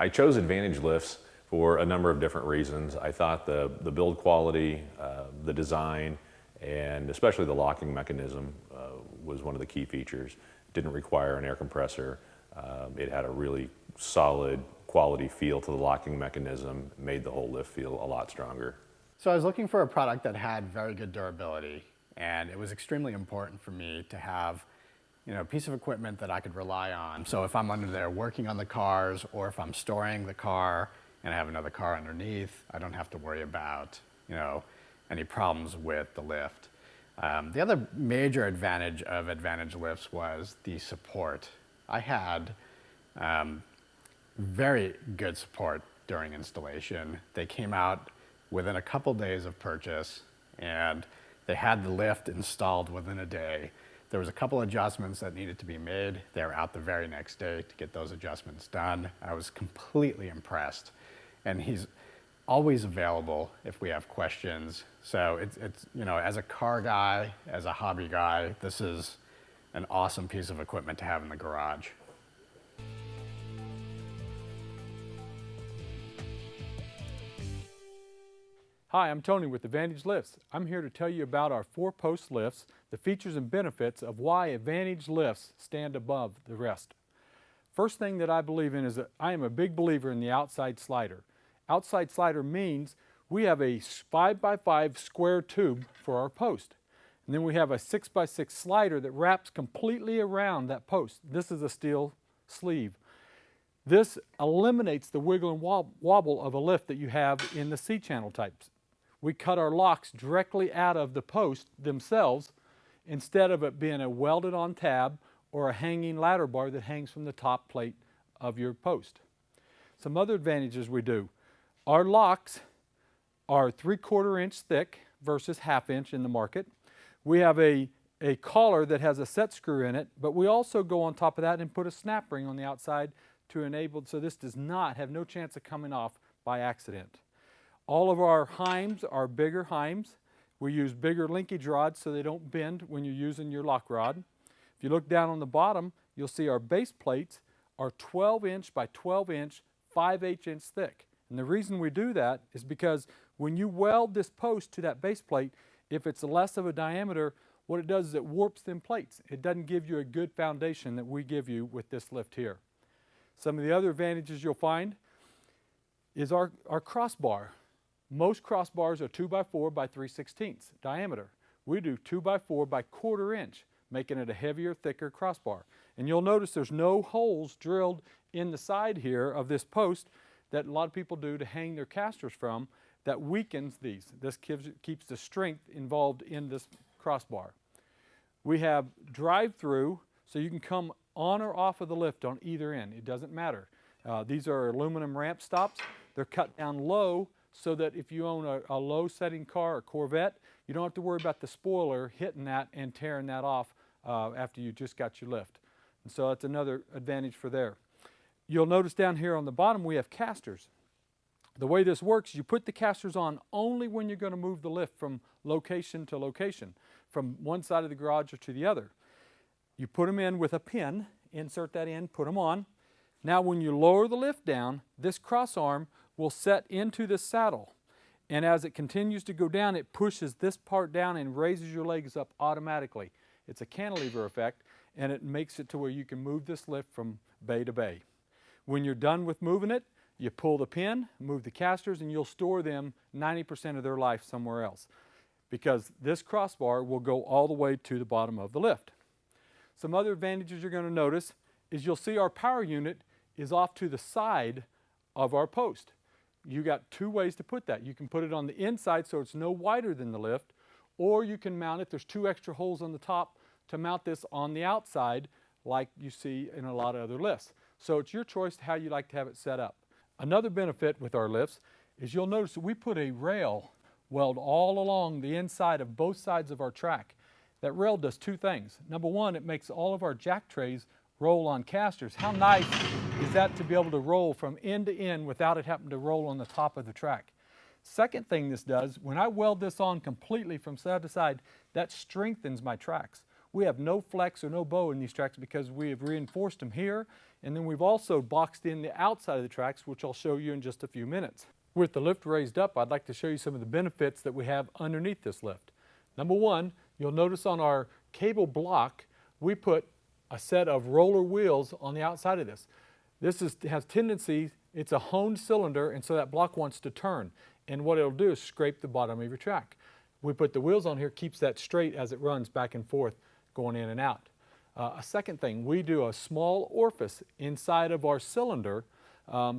I chose Advantage lifts for a number of different reasons. I thought the build quality, the design, and especially the locking mechanism was one of the key features. It didn't require an air compressor. It had a really solid quality feel to the locking mechanism, made the whole lift feel a lot stronger. So I was looking for a product that had very good durability, and it was extremely important for me to have a piece of equipment that I could rely on. So if I'm under there working on the cars, or if I'm storing the car and I have another car underneath, I don't have to worry about any problems with the lift. The other major advantage of Advantage lifts was the support. I had very good support during installation. They came out within a couple days of purchase, and they had the lift installed within a day. There was a couple adjustments that needed to be made. They were out the very next day to get those adjustments done. I was completely impressed. And he's always available if we have questions. So it's as a car guy, as a hobby guy, this is an awesome piece of equipment to have in the garage. Hi, I'm Tony with Advantage Lifts. I'm here to tell you about our 4-post lifts, the features and benefits of why Advantage lifts stand above the rest. First thing that I believe in is that I am a big believer in the outside slider. Outside slider means we have a 5x5 square tube for our post. And then we have a 6x6 slider that wraps completely around that post. This is a steel sleeve. This eliminates the wiggle and wobble of a lift that you have in the C-channel types. We cut our locks directly out of the post themselves instead of it being a welded on tab or a hanging ladder bar that hangs from the top plate of your post. Some other advantages we do. Our locks are 3/4 inch thick versus 1/2 inch in the market. We have a collar that has a set screw in it, but we also go on top of that and put a snap ring on the outside to enable, so this does not have no chance of coming off by accident. All of our heims are bigger heims. We use bigger linkage rods so they don't bend when you're using your lock rod. If you look down on the bottom, you'll see our base plates are 12 inch by 12 inch, 5/8 inch thick. And the reason we do that is because when you weld this post to that base plate, if it's less of a diameter, what it does is it warps them plates. It doesn't give you a good foundation that we give you with this lift here. Some of the other advantages you'll find is our crossbar. Most crossbars are 2x4 by 3/16 diameter. We do 2x4 by 1/4 inch, making it a heavier, thicker crossbar. And you'll notice there's no holes drilled in the side here of this post that a lot of people do to hang their casters from that weakens these. This keeps the strength involved in this crossbar. We have drive-through, so you can come on or off of the lift on either end. It doesn't matter. These are aluminum ramp stops. They're cut down low so that if you own a low-setting car or Corvette, you don't have to worry about the spoiler hitting that and tearing that off after you just got your lift. And so that's another advantage for there. You'll notice down here on the bottom we have casters. The way this works, you put the casters on only when you're going to move the lift from location to location, from one side of the garage or to the other. You put them in with a pin, insert that in, put them on. Now when you lower the lift down, this cross arm will set into the saddle. And as it continues to go down, it pushes this part down and raises your legs up automatically. It's a cantilever effect, and it makes it to where you can move this lift from bay to bay. When you're done with moving it, you pull the pin, move the casters, and you'll store them 90% of their life somewhere else, because this crossbar will go all the way to the bottom of the lift. Some other advantages you're going to notice is you'll see our power unit is off to the side of our post. You got two ways to put that. You can put it on the inside so it's no wider than the lift, or you can mount it. There's 2 extra holes on the top to mount this on the outside like you see in a lot of other lifts. So it's your choice how you like to have it set up. Another benefit with our lifts is you'll notice that we put a rail weld all along the inside of both sides of our track. That rail does 2 things. Number one, it makes all of our jack trays roll on casters. How nice is that to be able to roll from end to end without it having to roll on the top of the track? Second thing this does, when I weld this on completely from side to side, that strengthens my tracks. We have no flex or no bow in these tracks because we have reinforced them here, and then we've also boxed in the outside of the tracks, which I'll show you in just a few minutes. With the lift raised up, I'd like to show you some of the benefits that we have underneath this lift. Number one, you'll notice on our cable block, we put a set of roller wheels on the outside of this. This has tendency, it's a honed cylinder, and so that block wants to turn. And what it'll do is scrape the bottom of your track. We put the wheels on here, keeps that straight as it runs back and forth, going in and out. A second thing, we do a small orifice inside of our cylinder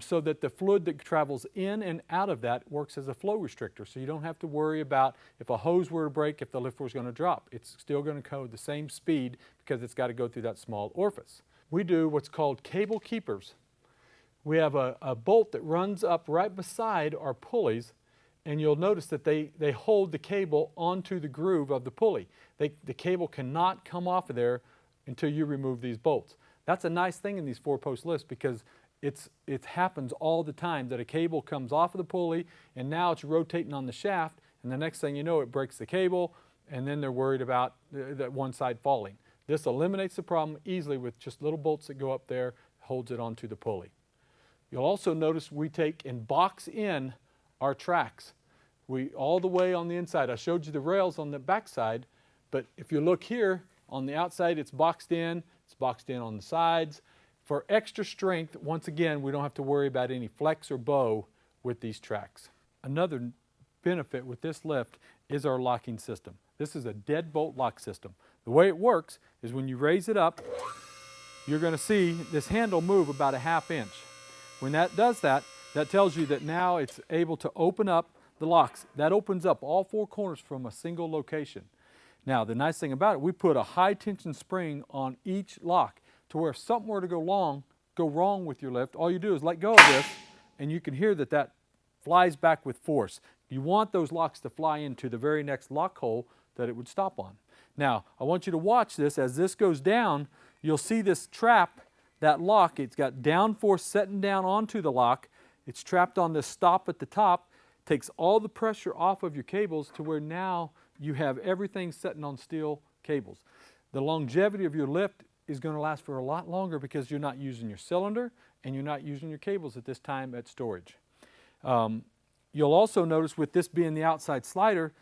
so that the fluid that travels in and out of that works as a flow restrictor. So you don't have to worry about if a hose were to break, if the lift was going to drop. It's still going to go the same speed because it's got to go through that small orifice. We do what's called cable keepers. We have a bolt that runs up right beside our pulleys, and you'll notice that they hold the cable onto the groove of the pulley. The cable cannot come off of there until you remove these bolts. That's a nice thing in these 4-post lifts because it happens all the time that a cable comes off of the pulley and now it's rotating on the shaft, and the next thing you know it breaks the cable, and then they're worried about that one side falling. This eliminates the problem easily with just little bolts that go up there, holds it onto the pulley. You'll also notice we take and box in our tracks. All the way on the inside. I showed you the rails on the back side, but if you look here on the outside, it's boxed in on the sides. For extra strength, once again, we don't have to worry about any flex or bow with these tracks. Another benefit with this lift is our locking system. This is a deadbolt lock system. The way it works is when you raise it up, you're going to see this handle move about a 1/2 inch. When that does that, that tells you that now it's able to open up the locks. That opens up all 4 corners from a single location. Now, the nice thing about it, we put a high tension spring on each lock to where if something were to go wrong with your lift, all you do is let go of this and you can hear that flies back with force. You want those locks to fly into the very next lock hole that it would stop on. Now, I want you to watch this. As this goes down, you'll see this trap, that lock, it's got down force setting down onto the lock. It's trapped on this stop at the top, takes all the pressure off of your cables to where now you have everything sitting on steel cables. The longevity of your lift is going to last for a lot longer because you're not using your cylinder and you're not using your cables at this time at storage. You'll also notice with this being the outside slider,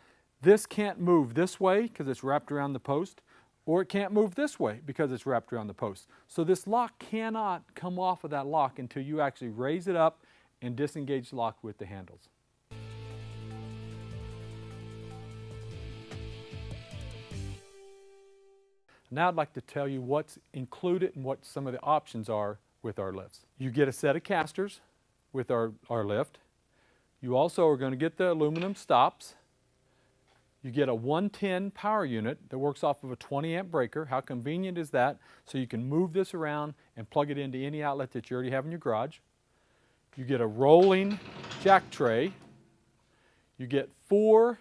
this can't move this way because it's wrapped around the post, or it can't move this way because it's wrapped around the post. So this lock cannot come off of that lock until you actually raise it up and disengage the lock with the handles. Now I'd like to tell you what's included and what some of the options are with our lifts. You get a set of casters with our lift. You also are going to get the aluminum stops. You get a 110 power unit that works off of a 20 amp breaker. How convenient is that? So you can move this around and plug it into any outlet that you already have in your garage. You get a rolling jack tray. You get 4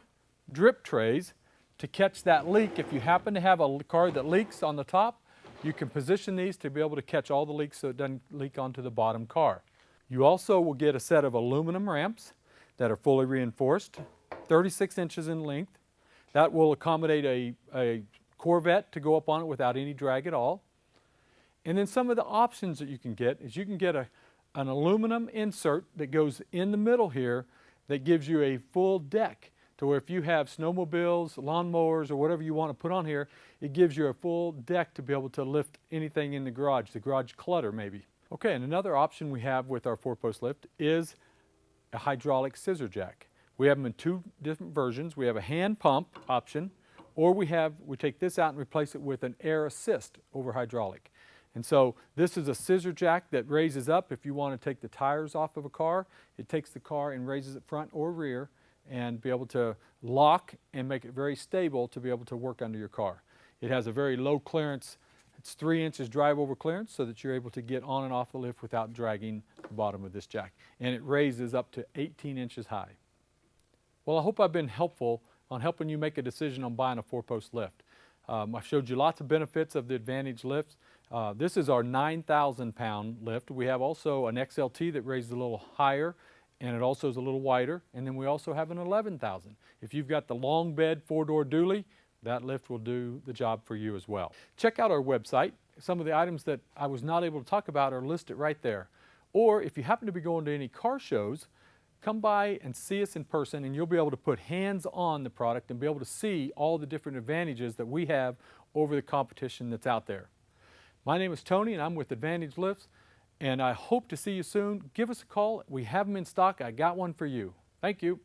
drip trays to catch that leak. If you happen to have a car that leaks on the top, you can position these to be able to catch all the leaks so it doesn't leak onto the bottom car. You also will get a set of aluminum ramps that are fully reinforced, 36 inches in length. That will accommodate a Corvette to go up on it without any drag at all. And then some of the options that you can get is you can get an aluminum insert that goes in the middle here that gives you a full deck to where if you have snowmobiles, lawnmowers, or whatever you want to put on here, it gives you a full deck to be able to lift anything in the garage clutter maybe. Okay, and another option we have with our 4-post lift is a hydraulic scissor jack. We have them in 2 different versions. We have a hand pump option, or we take this out and replace it with an air assist over hydraulic. And so this is a scissor jack that raises up. If you want to take the tires off of a car, it takes the car and raises it front or rear and be able to lock and make it very stable to be able to work under your car. It has a very low clearance. It's 3 inches drive over clearance so that you're able to get on and off the lift without dragging the bottom of this jack. And it raises up to 18 inches high. Well, I hope I've been helpful on helping you make a decision on buying a 4-post lift. I've showed you lots of benefits of the Advantage lifts. This is our 9,000 pound lift. We have also an XLT that raises a little higher, and it also is a little wider. And then we also have an 11,000. If you've got the long bed 4-door dually, that lift will do the job for you as well. Check out our website. Some of the items that I was not able to talk about are listed right there. Or if you happen to be going to any car shows, come by and see us in person, and you'll be able to put hands on the product and be able to see all the different advantages that we have over the competition that's out there. My name is Tony, and I'm with Advantage Lifts, and I hope to see you soon. Give us a call. We have them in stock. I got one for you. Thank you.